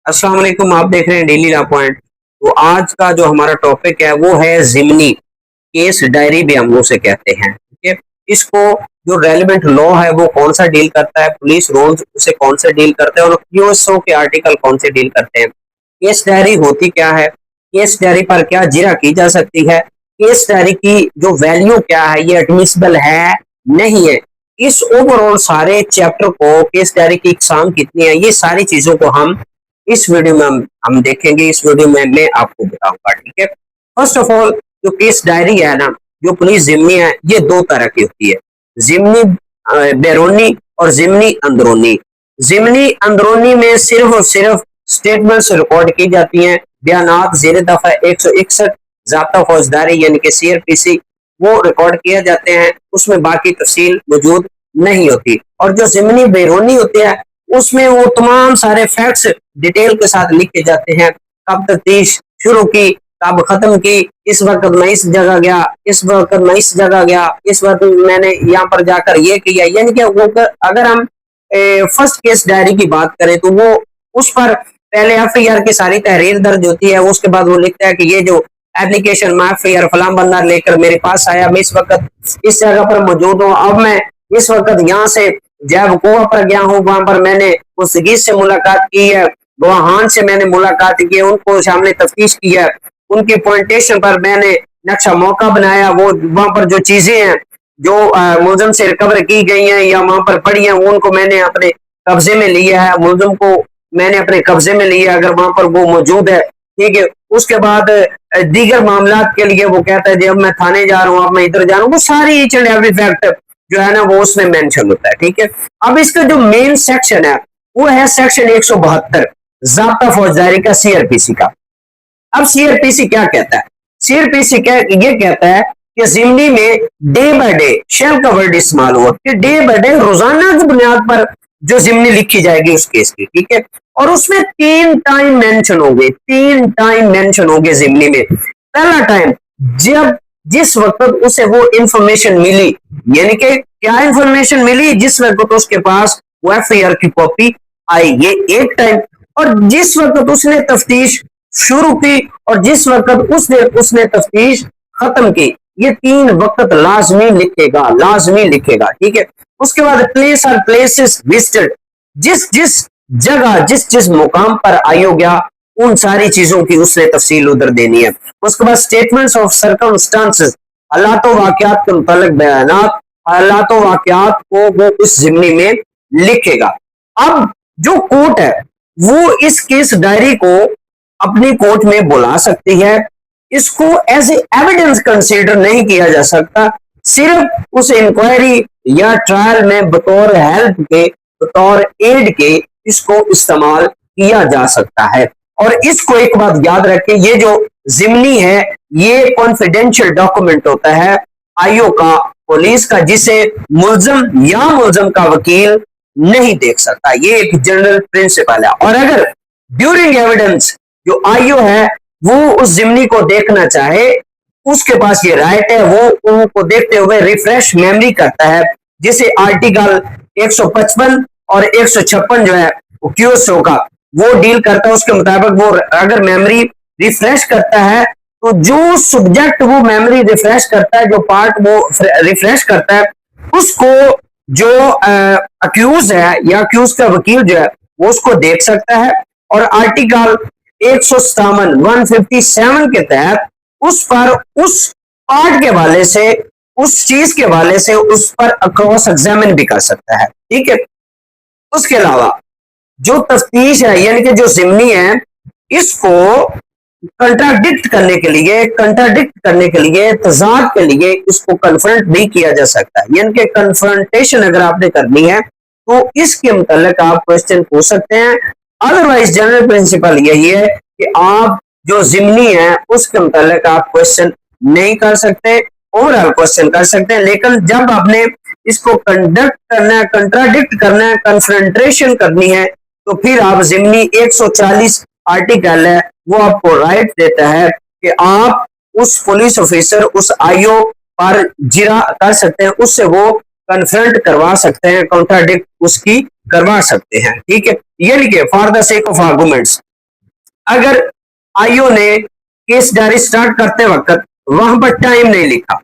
अस्सलाम वालेकुम। आप देख रहे हैं डेली लॉ पॉइंट। तो आज का जो हमारा टॉपिक है वो है जिमनी केस डायरी भी हम उसे कहते हैं। ठीक है, इसको जो रेलिवेंट लॉ है वो कौन सा डील करता है, पुलिस रूल्स उसे कौन से डील करते हैं और क्यूएसओ के आर्टिकल कौन से डील करते हैं। केस डायरी होती क्या है, केस डायरी पर क्या जिरा की जा सकती है, केस डायरी की जो वैल्यू क्या है, ये एडमिसिबल है नहीं है, इस ओवरऑल सारे चैप्टर को, केस डायरी की इकसाम कितनी है, ये सारी चीजों को हम इस वीडियो में हम देखेंगे। इस वीडियो में मैं आपको बताऊंगा। ठीक है, फर्स्ट ऑफ ऑल जो केस डायरी है ना, जो पुलिस जिम्नी है, ये दो तरह की होती है, जिम्नी बैरूनी और जिम्नी अंदरूनी। जिम्नी अंदरूनी में सिर्फ और सिर्फ स्टेटमेंट्स रिकॉर्ड की जाती हैं, बयानात ज़ेर दफा 161 ज़ाब्ता फौजदारी यानी कि सीआरपीसी वो रिकॉर्ड किए जाते हैं, उसमें बाकी तफसील मौजूद नहीं होती। और जो जिम्नी बैरूनी होती है उसमें वो तमाम सारे फैक्ट्स डिटेल के साथ लिखे जाते हैं, कब तफ्तीश शुरू की, कब खत्म की, इस वक्त मैं इस जगह गया, इस वक्त मैं इस जगह गया, इस वक्त मैंने यहाँ पर जाकर ये किया। यानी कि अगर हम फर्स्ट केस डायरी की बात करें तो वो उस पर पहले एफआईआर की सारी तहरीर दर्ज होती है, उसके बाद वो लिखता है कि ये जो एप्लीकेशन मैं एफआईआर फलाम बंदा लेकर मेरे पास आया, मैं इस वक्त इस जगह पर मौजूद हूँ, अब मैं इस वक्त यहाँ से जब गोवा पर गया हूँ, वहां पर मैंने उस गीत से मुलाकात की है, गवाहान से मैंने मुलाकात की है, उनको सामने तफ्तीश की है, उनकी पॉइंटेशन पर मैंने नक्शा मौका बनाया, वो वहां पर जो चीजें हैं जो मुलजम से रिकवर की गई हैं या वहां पर पड़ी हैं उनको मैंने अपने कब्जे में लिया है, मुलजम को मैंने अपने कब्जे में लिया अगर वहां पर वो मौजूद है। ठीक है, उसके बाद दीगर मामला के लिए वो कहता है जब मैं थाने जा रहा हूँ, अब मैं इधर जा रहा हूँ, वो सारी ईच एंड एवरी फैक्ट जो है ना वो उसमें मेंशन होता है। ठीक है, अब इसका जो मेन सेक्शन है वो है सेक्शन 172 ज़ाब्ता फौजदारी का, सीआरपीसी का। अब सीआरपीसी क्या कहता है, सीआरपीसी क्या ये कहता है कि जिमनी में डे बाय डे शेल का वर्ड इस्तेमाल हुआ कि डे बाय डे रोजाना की बुनियाद पर जो जिमनी लिखी जाएगी उस केस की। ठीक है, और उसमें 3 टाइम मेंशन होंगे, 3 टाइम मेंशन होंगे जिमनी में। पहला टाइम जब जिस वक्त उसे वो इंफॉर्मेशन मिली, यानी कि क्या इंफॉर्मेशन मिली, जिस वक्त उसके पास वो एफआईआर की कॉपी आई, ये एक टाइम। और जिस वक्त उसने तफ्तीश शुरू की और जिस वक्त उसने तफ्तीश खत्म की, ये 3 वक्त लाजमी लिखेगा, लाजमी लिखेगा। ठीक है, उसके बाद प्लेस और प्लेसेस विजिटेड, जिस जिस जगह जिस जिस मुकाम पर आयो गया उन सारी चीजों की उसने तफसील उधर देनी है। उसके बाद स्टेटमेंट्स ऑफ सर्कमस्टांसेस, हालात वाकयात के मुतालिक बयानात, हालात वाकयात को वो इस जिम्नी में लिखेगा। अब जो कोर्ट है वो इस केस डायरी को अपनी कोर्ट में बुला सकती है, इसको एज ए एविडेंस कंसीडर नहीं किया जा सकता, सिर्फ उस इंक्वायरी या ट्रायल में बतौर हेल्प के, बतौर एड के इसको इस्तेमाल किया जा सकता है। और इसको एक बात याद रखें, ये जो जिमनी है ये कॉन्फिडेंशियल डॉक्यूमेंट होता है आईओ का, पुलिस का, जिसे मुलजम या मुलजम का वकील नहीं देख सकता। ये एक जनरल प्रिंसिपल है। और अगर ड्यूरिंग एविडेंस जो आईओ है वो उस जिमनी को देखना चाहे, उसके पास ये राइट है, वो उनको देखते हुए रिफ्रेश मेमोरी करता है, जिसे आर्टिकल 155 और 156 जो है क्यूएसओ का वो डील करता है। उसके मुताबिक वो अगर मेमोरी रिफ्रेश करता है तो जो सब्जेक्ट वो मेमोरी रिफ्रेश करता है, जो पार्ट वो रिफ्रेश करता है, उसको जो अक्यूज है या अक्यूज का वकील जो है वो उसको देख सकता है। और आर्टिकल 157 के तहत उस पर उस पार्ट के वाले से, उस चीज के वाले से उस पर क्रॉस एग्जामिन भी कर सकता है। ठीक है, उसके अलावा जो तफ्तीश है यानी कि जो जिमनी है इसको कंट्राडिक्ट करने के लिए तजाद के लिए इसको कन्फ्रंट भी किया जा सकता है। यानी कि कन्फ्रंटेशन अगर आपने करनी है तो इसके मुतालिक आप क्वेश्चन पूछ सकते हैं। अदरवाइज जनरल प्रिंसिपल यही है कि आप जो जिमनी है उसके मुतालिक आप क्वेश्चन नहीं कर सकते, ओवरऑल क्वेश्चन कर सकते हैं, लेकिन जब आपने इसको कंडक्ट करना है, कंट्राडिक्ट करना है, कन्फ्रंटेशन करनी है, तो फिर आप जिमनी 140 आर्टिकल है वो आपको राइट देता है कि आप उस पुलिस ऑफिसर, उस आईओ पर जिरा कर सकते हैं, उससे वो कन्फ्रंट करवा सकते हैं, कॉन्ट्राडिक्ट उसकी करवा सकते हैं। ठीक है, ये लिखिए for the sake of arguments, अगर आईओ ने केस डायरी स्टार्ट करते वक्त वहां पर टाइम नहीं लिखा,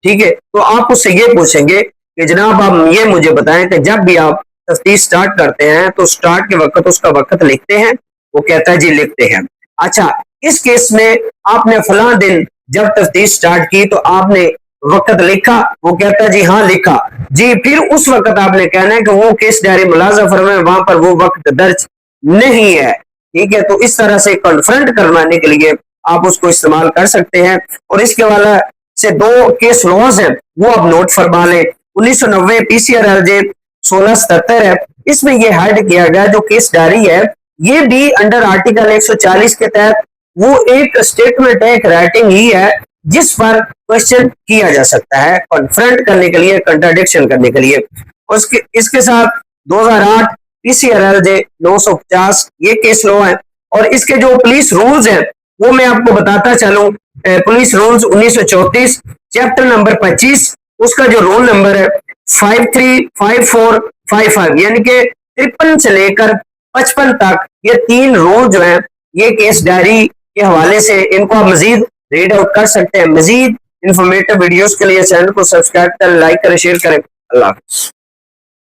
ठीक है, तो आप उससे ये पूछेंगे कि जनाब आप ये मुझे बताएं कि जब भी आप तफ्तीश स्टार्ट करते हैं तो स्टार्ट के वक्त उसका वक्त लिखते हैं? वो कहता है जी लिखते हैं। अच्छा, इस केस में आपने फला दिन जब तफ्तीश स्टार्ट की तो आपने वक्त लिखा? वो कहता है जी हाँ लिखा। जी, फिर उस वक्त आपने कहना है कि वो केस डायरी मुलाजा फरमाए, वहां पर वो वक्त दर्ज नहीं है, ठीक है। तो इस तरह से कन्फ्रंट करवाने के लिए आप उसको इस्तेमाल कर सकते हैं। और इसके वाला से दो केस लॉज है वो आप नोट फरमा लें। 1990 पीसीआर एलजे 1677 है, इसमें यह हाइड किया गया जो केस डायरी है ये भी अंडर आर्टिकल 140 के तहत वो एक स्टेटमेंट है, एक राइटिंग ही है जिस पर क्वेश्चन किया जा सकता है कन्फ्रंट करने के लिए, कंट्राडिक्शन करने के लिए। उसके इसके साथ 2008 पीसीआर जे 950 ये केस लॉ है। और इसके जो पुलिस रूल्स हैं वो मैं आपको बताता चलूं। पुलिस रूल्स 1934 चैप्टर नंबर 25 उसका जो रोल नंबर है 535455, यानी कि 53 से लेकर 55 तक ये 3 रूल जो है ये केस डायरी के हवाले से इनको आप मजीद रीड आउट कर सकते हैं। मजीद इंफॉर्मेटिव वीडियोस के लिए चैनल को सब्सक्राइब करें, लाइक करें, शेयर करें। अल्लाह।